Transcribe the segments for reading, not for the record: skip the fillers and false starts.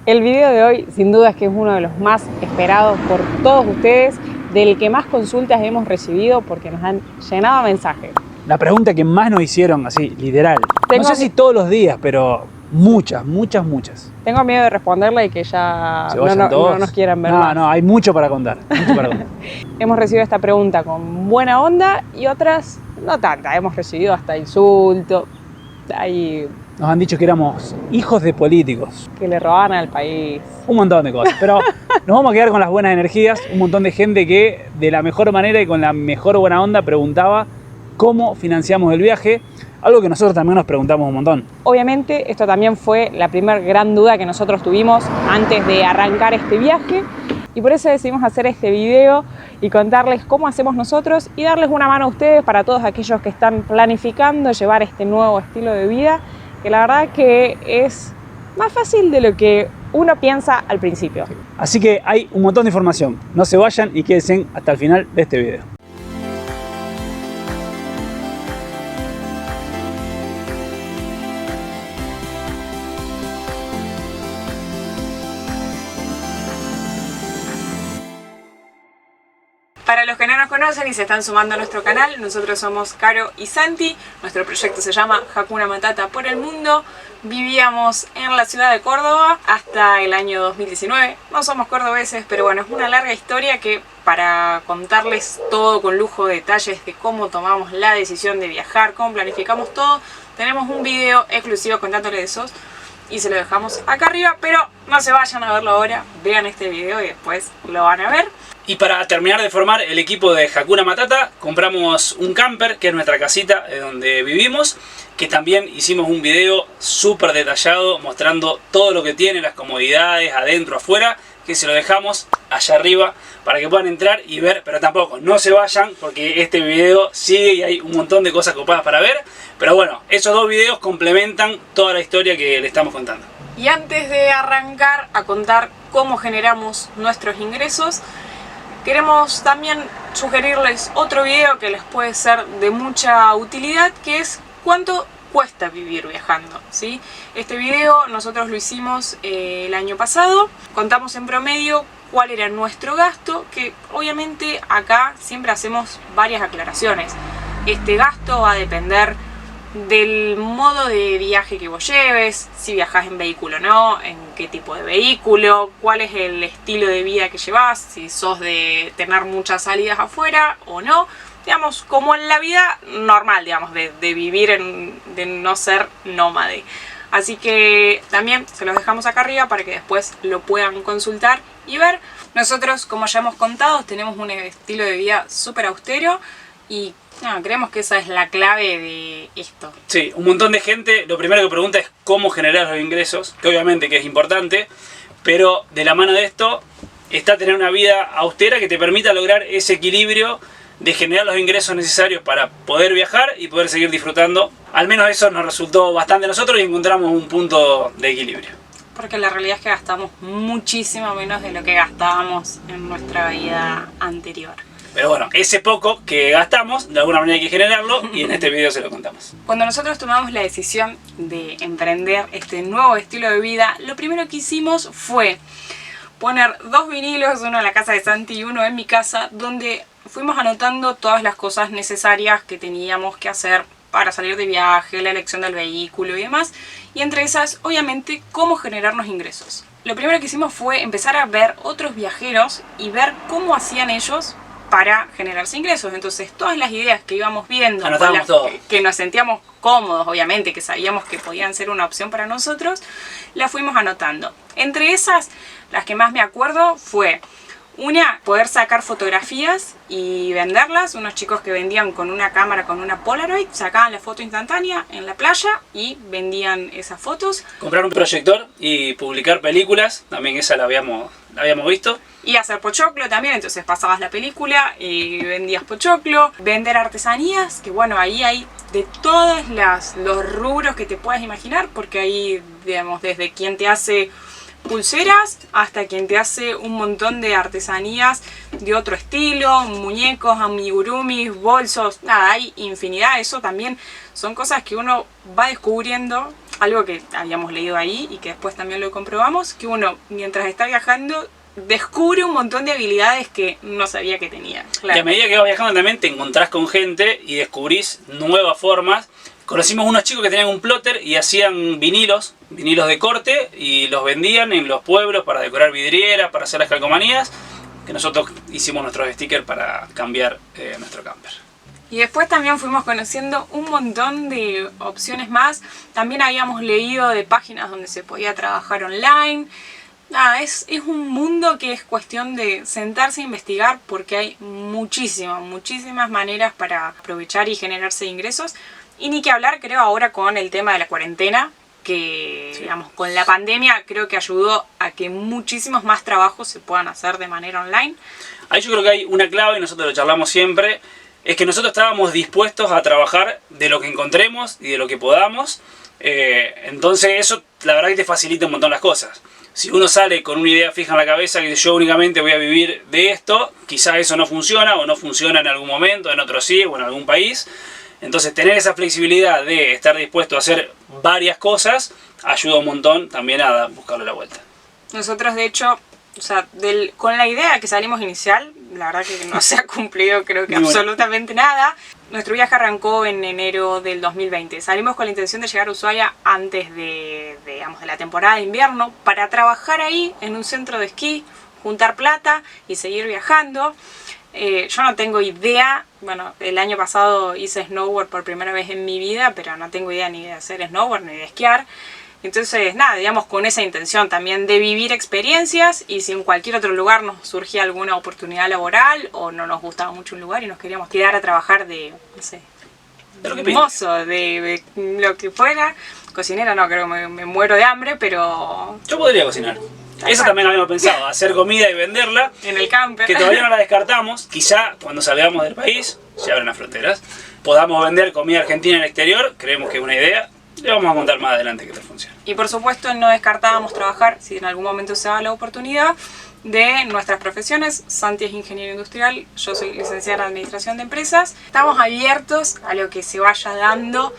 El video de hoy sin duda es que es uno de los más esperados por todos ustedes, del que más consultas hemos recibido porque nos han llenado de mensajes. La pregunta que más nos hicieron, así, literal. No sé si todos los días, pero muchas. Tengo miedo de responderla y que ya no nos quieran ver más. No, hay mucho para contar. Hemos recibido esta pregunta con buena onda y otras no tanta. Hemos recibido hasta insultos. Nos han dicho que éramos hijos de políticos. Que le robaban al país. Un montón de cosas. Pero nos vamos a quedar con las buenas energías. Un montón de gente que de la mejor manera y con la mejor buena onda preguntaba cómo financiamos el viaje. Algo que nosotros también nos preguntamos un montón. Obviamente esto también fue la primera gran duda que nosotros tuvimos antes de arrancar este viaje. Y por eso decidimos hacer este video y contarles cómo hacemos nosotros y darles una mano a ustedes para todos aquellos que están planificando llevar este nuevo estilo de vida, que la verdad que es más fácil de lo que uno piensa al principio. Así que hay un montón de información. No se vayan y quédense hasta el final de este video. Para los que no nos conocen y se están sumando a nuestro canal, nosotros somos Caro y Santi. Nuestro proyecto se llama Hakuna Matata por el mundo. Vivíamos en la ciudad de Córdoba hasta el año 2019. No somos cordobeses, pero bueno, es una larga historia que para contarles todo con lujo de detalles de cómo tomamos la decisión de viajar, cómo planificamos todo, tenemos un video exclusivo contándoles de esos y se lo dejamos acá arriba, pero no se vayan a verlo ahora, vean este video y después lo van a ver. Y para terminar de formar el equipo de Hakuna Matata, compramos un camper, que es nuestra casita donde vivimos, que también hicimos un video súper detallado mostrando todo lo que tiene, las comodidades, adentro, afuera, que se lo dejamos allá arriba para que puedan entrar y ver, pero tampoco, no se vayan porque este video sigue y hay un montón de cosas copadas para ver, pero bueno, esos dos videos complementan toda la historia que le estamos contando. Y antes de arrancar a contar cómo generamos nuestros ingresos, queremos también sugerirles otro video que les puede ser de mucha utilidad, que es cuánto cuesta vivir viajando, ¿sí? Este video nosotros lo hicimos el año pasado, contamos en promedio cuál era nuestro gasto, que obviamente acá siempre hacemos varias aclaraciones. Este gasto va a depender del modo de viaje que vos lleves, si viajás en vehículo o no, en qué tipo de vehículo, cuál es el estilo de vida que llevas, si sos de tener muchas salidas afuera o no, digamos, como en la vida normal, digamos, de vivir, de no ser nómade. Así que también se los dejamos acá arriba para que después lo puedan consultar y ver. Nosotros, como ya hemos contado, tenemos un estilo de vida súper austero y creemos que esa es la clave de esto. Sí, un montón de gente lo primero que pregunta es cómo generar los ingresos, que obviamente que es importante, pero de la mano de esto está tener una vida austera que te permita lograr ese equilibrio de generar los ingresos necesarios para poder viajar y poder seguir disfrutando. Al menos eso nos resultó bastante a nosotros y encontramos un punto de equilibrio. Porque la realidad es que gastamos muchísimo menos de lo que gastábamos en nuestra vida anterior. Pero bueno, ese poco que gastamos, de alguna manera hay que generarlo y en este video se lo contamos. Cuando nosotros tomamos la decisión de emprender este nuevo estilo de vida, lo primero que hicimos fue poner dos vinilos, uno en la casa de Santi y uno en mi casa, donde fuimos anotando todas las cosas necesarias que teníamos que hacer para salir de viaje, la elección del vehículo y demás. Y entre esas, obviamente, cómo generarnos ingresos. Lo primero que hicimos fue empezar a ver otros viajeros y ver cómo hacían ellos para generarse ingresos. Entonces todas las ideas que íbamos viendo, que nos sentíamos cómodos, obviamente, que sabíamos que podían ser una opción para nosotros, las fuimos anotando. Entre esas, las que más me acuerdo fue una, poder sacar fotografías y venderlas. Unos chicos que vendían con una cámara, con una Polaroid, sacaban la foto instantánea en la playa y vendían esas fotos. Comprar un proyector y publicar películas, también esa la habíamos visto. Y hacer pochoclo también, entonces pasabas la película y vendías pochoclo. Vender artesanías, que bueno, ahí hay de todos los rubros que te puedas imaginar, porque ahí, digamos, desde quien te hace pulseras hasta quien te hace un montón de artesanías de otro estilo, muñecos, amigurumis, bolsos, nada, hay infinidad. Eso también son cosas que uno va descubriendo algo que habíamos leído ahí y que después también lo comprobamos, que uno mientras está viajando descubre un montón de habilidades que no sabía que tenía. Claro. Y a medida que vas viajando también te encontrás con gente y descubrís nuevas formas. Conocimos unos chicos que tenían un plotter y hacían vinilos de corte, y los vendían en los pueblos para decorar vidrieras, para hacer las calcomanías, que nosotros hicimos nuestros stickers para cambiar nuestro camper. Y después también fuimos conociendo un montón de opciones más. También habíamos leído de páginas donde se podía trabajar online. Nada, es un mundo que es cuestión de sentarse a investigar, porque hay muchísimas maneras para aprovechar y generarse ingresos. Y ni que hablar, creo, ahora con el tema de la cuarentena, que sí, digamos, con la pandemia creo que ayudó a que muchísimos más trabajos se puedan hacer de manera online. Ahí yo creo que hay una clave, y nosotros lo charlamos siempre, es que nosotros estábamos dispuestos a trabajar de lo que encontremos y de lo que podamos. Entonces eso, la verdad, que te facilita un montón las cosas. Si uno sale con una idea fija en la cabeza, que yo únicamente voy a vivir de esto, quizás eso no funciona, o no funciona en algún momento, en otro sí, o en algún país. Entonces tener esa flexibilidad de estar dispuesto a hacer varias cosas ayuda un montón también a buscarle la vuelta. Nosotros, de hecho, o sea, con la idea que salimos inicial, la verdad que no se ha cumplido, creo que absolutamente nada. Nuestro viaje arrancó en enero del 2020. Salimos con la intención de llegar a Ushuaia antes de la temporada de invierno, para trabajar ahí en un centro de esquí, juntar plata y seguir viajando. Yo no tengo idea, bueno, el año pasado hice snowboard por primera vez en mi vida, pero no tengo idea ni de hacer snowboard ni de esquiar. Entonces, nada, digamos, con esa intención también de vivir experiencias, y si en cualquier otro lugar nos surgía alguna oportunidad laboral o no nos gustaba mucho un lugar y nos queríamos quedar a trabajar de, no sé, de mozo, de lo que fuera, cocinera no, creo que me muero de hambre, pero... Yo podría cocinar. Eso también habíamos pensado, hacer comida y venderla. En el camper. Que todavía no la descartamos. Quizá cuando salgamos del país, se abren las fronteras, podamos vender comida argentina en el exterior. Creemos que es una idea. Le vamos a contar más adelante que tal funciona. Y por supuesto no descartábamos trabajar, si en algún momento se da la oportunidad, de nuestras profesiones. Santi es ingeniero industrial, yo soy licenciada en administración de empresas. Estamos abiertos a lo que se vaya dando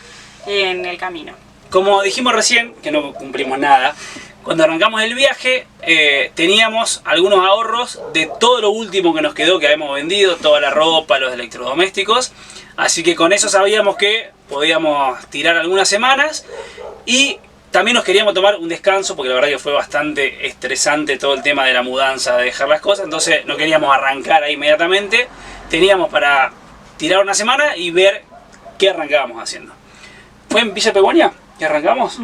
en el camino. Como dijimos recién, que no cumplimos nada, cuando arrancamos el viaje teníamos algunos ahorros de todo lo último que nos quedó, que habíamos vendido, toda la ropa, los electrodomésticos. Así que con eso sabíamos que podíamos tirar algunas semanas, y también nos queríamos tomar un descanso, porque la verdad que fue bastante estresante todo el tema de la mudanza, de dejar las cosas. Entonces no queríamos arrancar ahí inmediatamente, teníamos para tirar una semana y ver qué arrancábamos haciendo. Fue en Villa Pehuajó que arrancamos.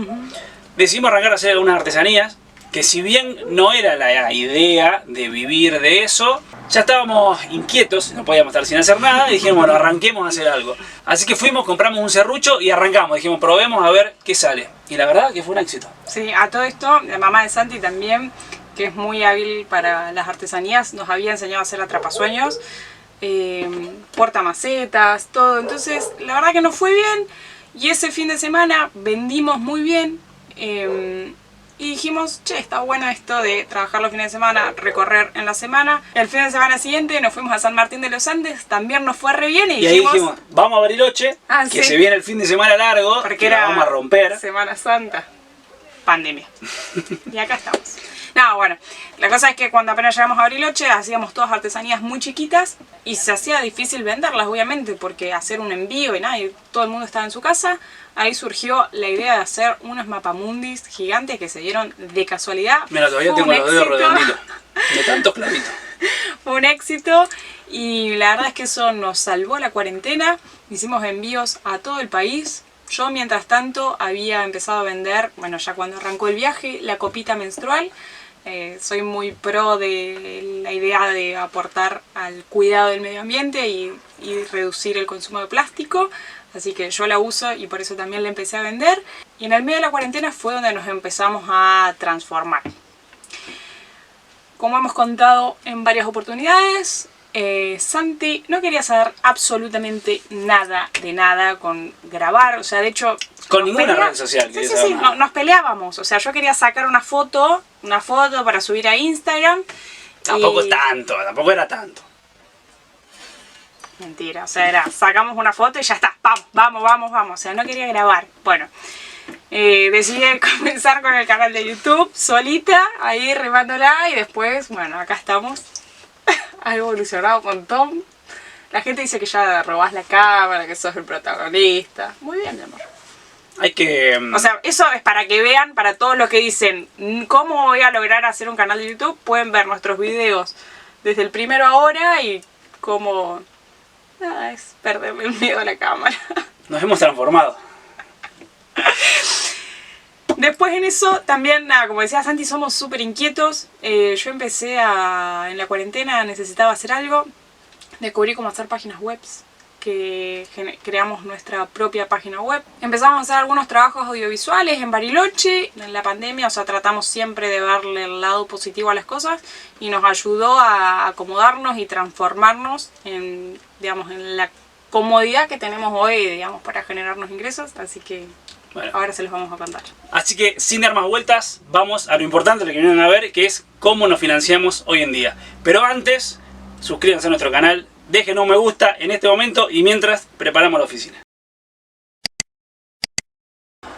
Decidimos arrancar a hacer algunas artesanías, que si bien no era la idea de vivir de eso, ya estábamos inquietos, no podíamos estar sin hacer nada, y dijimos, bueno, arranquemos a hacer algo. Así que fuimos, compramos un serrucho y arrancamos. Dijimos, probemos a ver qué sale. Y la verdad que fue un éxito. Sí, a todo esto, la mamá de Santi también, que es muy hábil para las artesanías, nos había enseñado a hacer atrapasueños, portamacetas, todo. Entonces, la verdad que nos fue bien, y ese fin de semana vendimos muy bien. Y dijimos, che, está bueno esto de trabajar los fines de semana, recorrer en la semana. El fin de semana siguiente nos fuimos a San Martín de los Andes, también nos fue re bien, y ahí dijimos, vamos a Bariloche, que sí, se viene el fin de semana largo, porque era vamos a romper. Semana Santa, pandemia. Y acá estamos. No, bueno, la cosa es que cuando apenas llegamos a Bariloche hacíamos todas artesanías muy chiquitas, y se hacía difícil venderlas, obviamente, porque hacer un envío y nada, y todo el mundo estaba en su casa. Ahí surgió la idea de hacer unos mapamundis gigantes que se dieron de casualidad. Mira, todavía tengo los dedos redonditos, de tantos clavitos. Fue un éxito, y la verdad es que eso nos salvó la cuarentena. Hicimos envíos a todo el país. Yo, mientras tanto, había empezado a vender, bueno, ya cuando arrancó el viaje, la copita menstrual. Soy muy pro de la idea de aportar al cuidado del medio ambiente y reducir el consumo de plástico. Así que yo la uso, y por eso también la empecé a vender. Y en el medio de la cuarentena fue donde nos empezamos a transformar. Como hemos contado en varias oportunidades, Santi no quería saber absolutamente nada de nada con grabar. O sea, de hecho... Con ninguna red social. Sí, nos peleábamos. O sea, yo quería sacar una foto para subir a Instagram. Tampoco era tanto. Mentira, o sea, sacamos una foto y ya está, vamos. O sea, no quería grabar. Bueno, decidí comenzar con el canal de YouTube solita, ahí remándola, y después, bueno, acá estamos. Ha evolucionado un montón. La gente dice que ya robás la cámara, que sos el protagonista. Muy bien, mi amor. Hay que... O sea, eso es para que vean, para todos los que dicen ¿cómo voy a lograr hacer un canal de YouTube? Pueden ver nuestros videos desde el primero ahora y cómo... Nada, es perderle el miedo a la cámara. Nos hemos transformado. Después en eso también, nada, como decía Santi, somos súper inquietos. Yo empecé en la cuarentena, necesitaba hacer algo. Descubrí cómo hacer páginas web, que creamos nuestra propia página web. Empezamos a hacer algunos trabajos audiovisuales en Bariloche, en la pandemia, o sea, tratamos siempre de verle el lado positivo a las cosas y nos ayudó a acomodarnos y transformarnos en, digamos, en la comodidad que tenemos hoy, digamos, para generarnos ingresos, así que bueno, ahora se los vamos a contar. Así que, sin dar más vueltas, vamos a lo importante, lo que vienen a ver, que es cómo nos financiamos hoy en día. Pero antes, suscríbanse a nuestro canal, dejen un me gusta en este momento y mientras preparamos la oficina.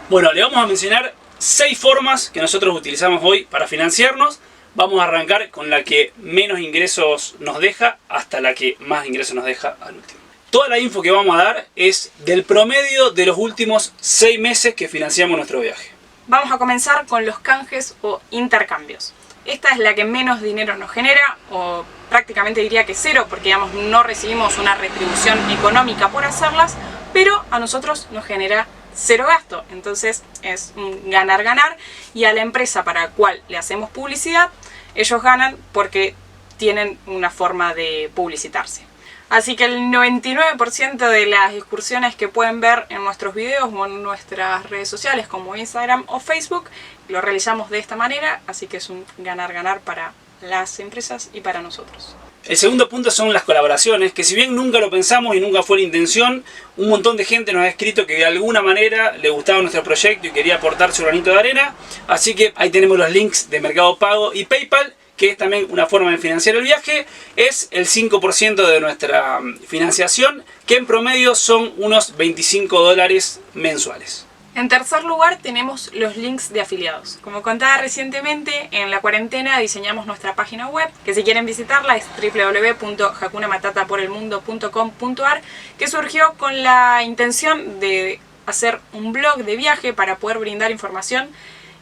Bueno, le vamos a mencionar 6 formas que nosotros utilizamos hoy para financiarnos. Vamos a arrancar con la que menos ingresos nos deja hasta la que más ingresos nos deja al último. Toda la info que vamos a dar es del promedio de los últimos 6 meses que financiamos nuestro viaje. Vamos a comenzar con los canjes o intercambios. Esta es la que menos dinero nos genera, o prácticamente diría que cero, porque digamos, no recibimos una retribución económica por hacerlas, pero a nosotros nos genera cero gasto. Entonces es un ganar-ganar, y a la empresa para la cual le hacemos publicidad, ellos ganan porque tienen una forma de publicitarse. Así que el 99% de las excursiones que pueden ver en nuestros videos o en nuestras redes sociales como Instagram o Facebook, lo realizamos de esta manera, así que es un ganar-ganar para las empresas y para nosotros. El segundo punto son las colaboraciones, que si bien nunca lo pensamos y nunca fue la intención, un montón de gente nos ha escrito que de alguna manera le gustaba nuestro proyecto y quería aportar su granito de arena, así que ahí tenemos los links de Mercado Pago y PayPal, que es también una forma de financiar el viaje. Es el 5% de nuestra financiación, que en promedio son unos $25 mensuales. En tercer lugar tenemos los links de afiliados. Como contaba recientemente, en la cuarentena diseñamos nuestra página web, que si quieren visitarla es www.hakunamatataporelmundo.com.ar, que surgió con la intención de hacer un blog de viaje para poder brindar información.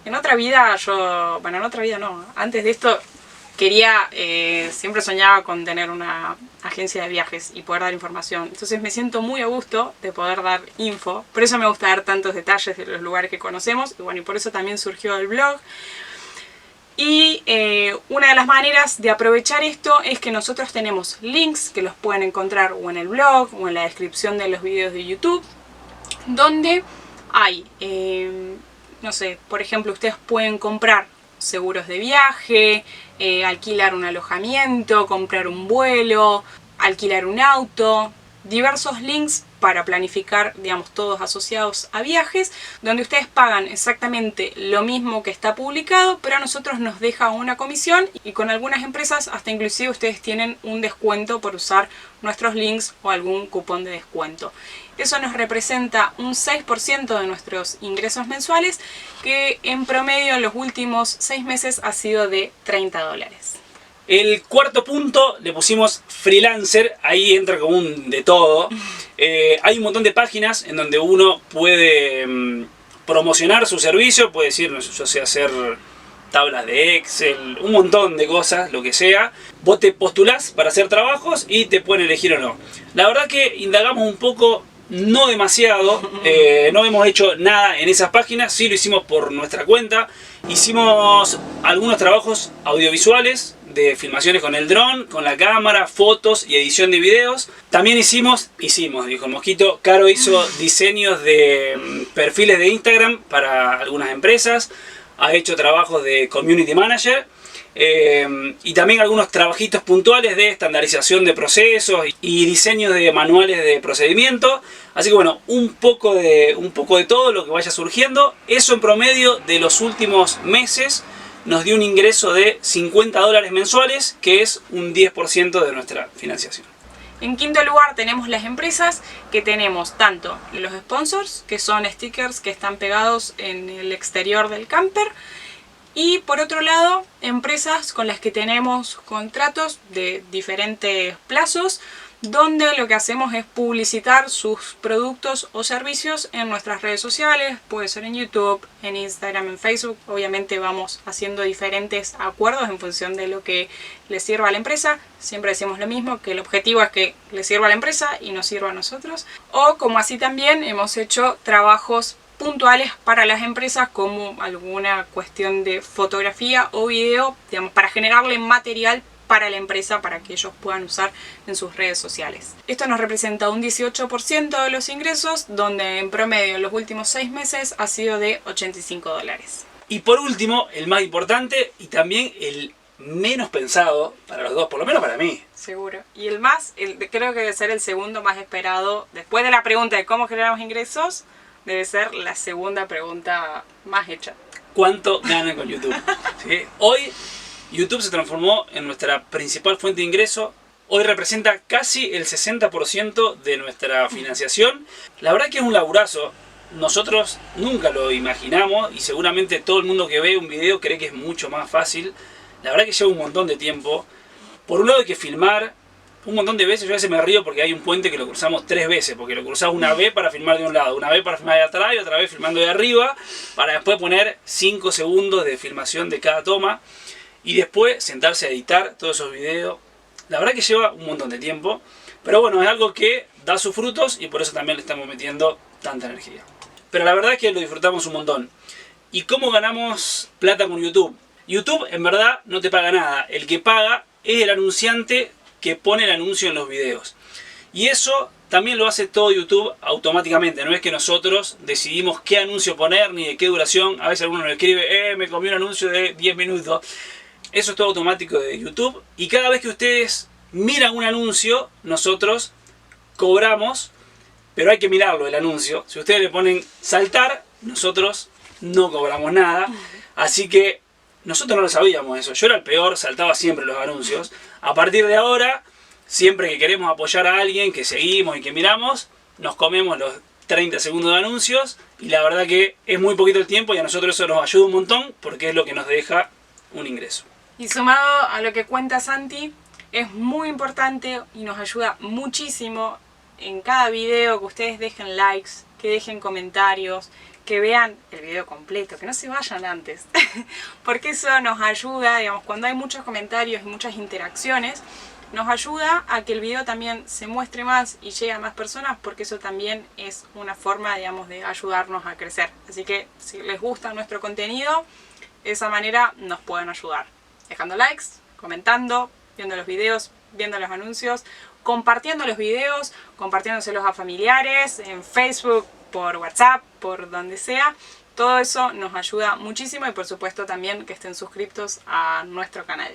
En otra vida antes de esto quería, siempre soñaba con tener una agencia de viajes y poder dar información. Entonces me siento muy a gusto de poder dar info. Por eso me gusta dar tantos detalles de los lugares que conocemos. Y bueno, y por eso también surgió el blog. Y una de las maneras de aprovechar esto es que nosotros tenemos links que los pueden encontrar o en el blog o en la descripción de los videos de YouTube, donde hay, no sé, por ejemplo, ustedes pueden comprar seguros de viaje, alquilar un alojamiento, comprar un vuelo, alquilar un auto, diversos links para planificar, digamos, todos asociados a viajes, donde ustedes pagan exactamente lo mismo que está publicado, pero a nosotros nos deja una comisión, y con algunas empresas hasta inclusive ustedes tienen un descuento por usar nuestros links o algún cupón de descuento. Eso nos representa un 6% de nuestros ingresos mensuales, que en promedio en los últimos 6 meses ha sido de $30. El cuarto punto le pusimos freelancer, ahí entra como un de todo. Hay un montón de páginas en donde uno puede promocionar su servicio, puede decir, yo sé hacer tablas de Excel, un montón de cosas, lo que sea. Vos te postulás para hacer trabajos y te pueden elegir o no. La verdad que indagamos un poco, no demasiado, no hemos hecho nada en esas páginas, sí lo hicimos por nuestra cuenta. Hicimos algunos trabajos audiovisuales, de filmaciones con el dron, con la cámara, fotos y edición de videos. También hicimos, dijo el mosquito, Caro hizo diseños de perfiles de Instagram para algunas empresas, ha hecho trabajos de community manager, y también algunos trabajitos puntuales de estandarización de procesos y diseño de manuales de procedimiento. Así que bueno, un poco de todo lo que vaya surgiendo. Eso en promedio de los últimos meses nos dio un ingreso de $50 mensuales, que es un 10% de nuestra financiación. En quinto lugar tenemos las empresas, que tenemos tanto los sponsors, que son stickers que están pegados en el exterior del camper, y por otro lado, empresas con las que tenemos contratos de diferentes plazos, donde lo que hacemos es publicitar sus productos o servicios en nuestras redes sociales, puede ser en YouTube, en Instagram, en Facebook. Obviamente vamos haciendo diferentes acuerdos en función de lo que le sirva a la empresa. Siempre decimos lo mismo, que el objetivo es que le sirva a la empresa y nos sirva a nosotros. O como así también hemos hecho trabajos puntuales para las empresas, como alguna cuestión de fotografía o video, digamos, para generarle material para la empresa para que ellos puedan usar en sus redes sociales. Esto nos representa un 18% de los ingresos, donde en promedio en los últimos 6 meses ha sido de $85. Y por último, el más importante y también el menos pensado para los dos, por lo menos para mí. Seguro. Y creo que debe ser el segundo más esperado, después de la pregunta de cómo generamos ingresos, debe ser la segunda pregunta más hecha. ¿Cuánto ganan con YouTube? ¿Sí? Hoy YouTube se transformó en nuestra principal fuente de ingreso. Hoy representa casi el 60% de nuestra financiación. La verdad que es un laburazo. Nosotros nunca lo imaginamos y seguramente todo el mundo que ve un video cree que es mucho más fácil. La verdad que lleva un montón de tiempo. Por un lado hay que filmar un montón de veces. Yo a veces me río porque hay un puente que lo cruzamos 3 veces, porque lo cruzamos una vez para filmar de un lado, una vez para filmar de atrás y otra vez filmando de arriba, para después poner 5 segundos de filmación de cada toma y después sentarse a editar todos esos videos. La verdad que lleva un montón de tiempo, pero bueno, es algo que da sus frutos y por eso también le estamos metiendo tanta energía. Pero la verdad es que lo disfrutamos un montón. ¿Y cómo ganamos plata con YouTube? YouTube en verdad no te paga nada. El que paga es el anunciante que pone el anuncio en los videos. Y eso también lo hace todo YouTube automáticamente. No es que nosotros decidimos qué anuncio poner ni de qué duración. A veces alguno nos escribe, me comí un anuncio de 10 minutos. Eso es todo automático de YouTube. Y cada vez que ustedes miran un anuncio, nosotros cobramos. Pero hay que mirarlo, el anuncio. Si ustedes le ponen saltar, nosotros no cobramos nada. Así que nosotros no lo sabíamos eso. Yo era el peor, saltaba siempre los anuncios. A partir de ahora, siempre que queremos apoyar a alguien, que seguimos y que miramos, nos comemos los 30 segundos de anuncios. Y la verdad que es muy poquito el tiempo y a nosotros eso nos ayuda un montón porque es lo que nos deja un ingreso. Y sumado a lo que cuenta Santi, es muy importante y nos ayuda muchísimo en cada video que ustedes dejen likes, que dejen comentarios, que vean el video completo, que no se vayan antes, porque eso nos ayuda, digamos, cuando hay muchos comentarios y muchas interacciones, nos ayuda a que el video también se muestre más y llegue a más personas, porque eso también es una forma, digamos, de ayudarnos a crecer. Así que si les gusta nuestro contenido, de esa manera nos pueden ayudar, dejando likes, comentando, viendo los videos, viendo los anuncios, compartiendo los videos, compartiéndoselos a familiares, en Facebook, por WhatsApp, por donde sea. Todo eso nos ayuda muchísimo y por supuesto también que estén suscriptos a nuestro canal.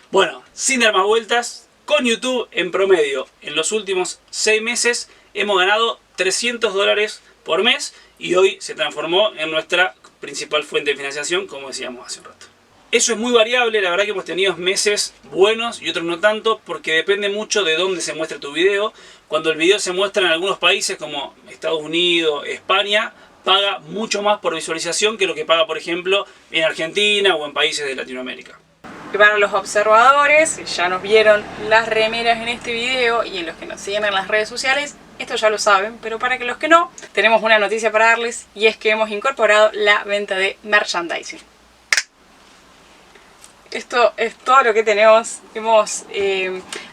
Bueno, sin dar más vueltas, con YouTube en promedio en los últimos 6 meses hemos ganado $300 por mes y hoy se transformó en nuestra principal fuente de financiación, como decíamos hace un rato. Eso es muy variable, la verdad que hemos tenido meses buenos y otros no tanto, porque depende mucho de dónde se muestre tu video. Cuando el video se muestra en algunos países como Estados Unidos, España, paga mucho más por visualización que lo que paga, por ejemplo, en Argentina o en países de Latinoamérica. Y para los observadores, ya nos vieron las remeras en este video y en los que nos siguen en las redes sociales, esto ya lo saben, pero para que los que no, tenemos una noticia para darles y es que hemos incorporado la venta de merchandising. Esto es todo lo que tenemos.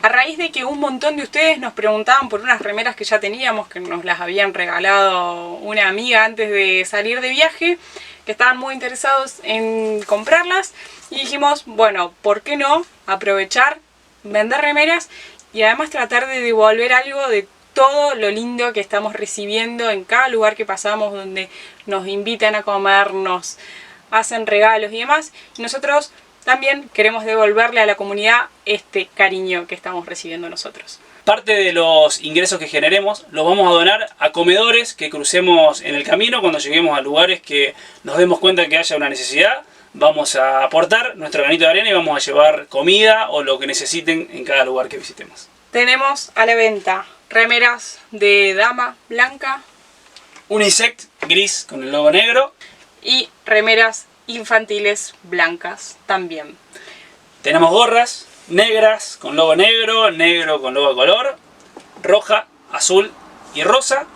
A raíz de que un montón de ustedes nos preguntaban por unas remeras que ya teníamos, que nos las habían regalado una amiga antes de salir de viaje, que estaban muy interesados en comprarlas, y dijimos, bueno, ¿por qué no aprovechar, vender remeras y además tratar de devolver algo de todo lo lindo que estamos recibiendo en cada lugar que pasamos, donde nos invitan a comer, nos hacen regalos y demás, y nosotros también queremos devolverle a la comunidad este cariño que estamos recibiendo nosotros. Parte de los ingresos que generemos los vamos a donar a comedores que crucemos en el camino. Cuando lleguemos a lugares que nos demos cuenta que haya una necesidad, vamos a aportar nuestro granito de arena y vamos a llevar comida o lo que necesiten en cada lugar que visitemos. Tenemos a la venta remeras de dama blanca unisex gris con el logo negro. y remeras infantiles blancas también. Tenemos gorras negras con logo negro, negro con logo de color, roja, azul y rosa.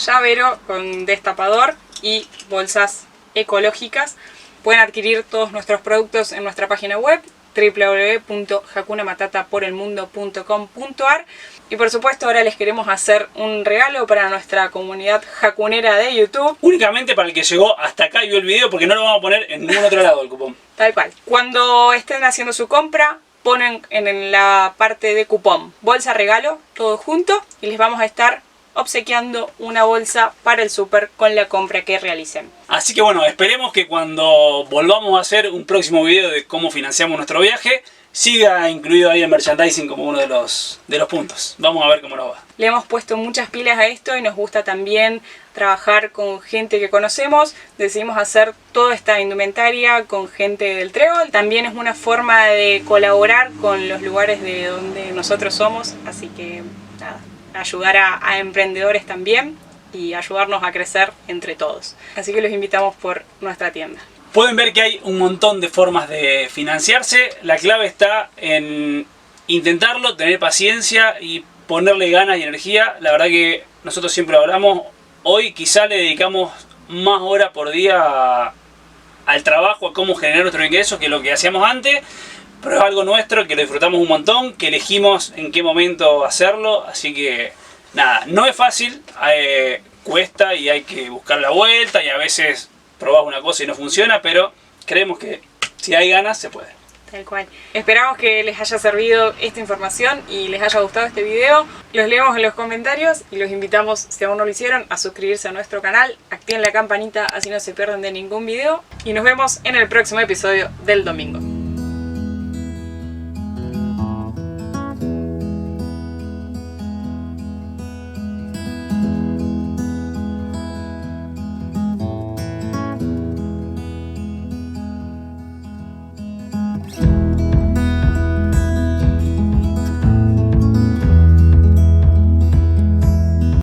Llavero con destapador y bolsas ecológicas. Pueden adquirir todos nuestros productos en nuestra página web www.hakunamatataporelmundo.com.ar. Y por supuesto ahora les queremos hacer un regalo para nuestra comunidad hakunera de YouTube. Únicamente para el que llegó hasta acá y vio el video, porque no lo vamos a poner en ningún otro lado el cupón. Tal cual. Cuando estén haciendo su compra, ponen en la parte de cupón bolsa regalo, todo junto, y les vamos a estar obsequiando una bolsa para el súper con la compra que realicen. Así que bueno, esperemos que cuando volvamos a hacer un próximo video de cómo financiamos nuestro viaje, siga incluido ahí el merchandising como uno de los puntos. Vamos a ver cómo nos va. Le hemos puesto muchas pilas a esto y nos gusta también trabajar con gente que conocemos. Decidimos hacer toda esta indumentaria con gente del trébol. También es una forma de colaborar con los lugares de donde nosotros somos. Así que nada, ayudar a emprendedores también y ayudarnos a crecer entre todos. Así que los invitamos por nuestra tienda. Pueden ver que hay un montón de formas de financiarse. La clave está en intentarlo, tener paciencia y ponerle ganas y energía. La verdad que nosotros siempre hablamos, hoy quizá le dedicamos más horas por día al trabajo, a cómo generar nuestros ingresos que lo que hacíamos antes. Pero es algo nuestro, que lo disfrutamos un montón, que elegimos en qué momento hacerlo. Así que nada, no es fácil, cuesta y hay que buscar la vuelta y a veces probás una cosa y no funciona, pero creemos que si hay ganas se puede. Tal cual. Esperamos que les haya servido esta información y les haya gustado este video. Los leemos en los comentarios y los invitamos, si aún no lo hicieron, a suscribirse a nuestro canal. Activen la campanita así no se pierden de ningún video. Y nos vemos en el próximo episodio del domingo.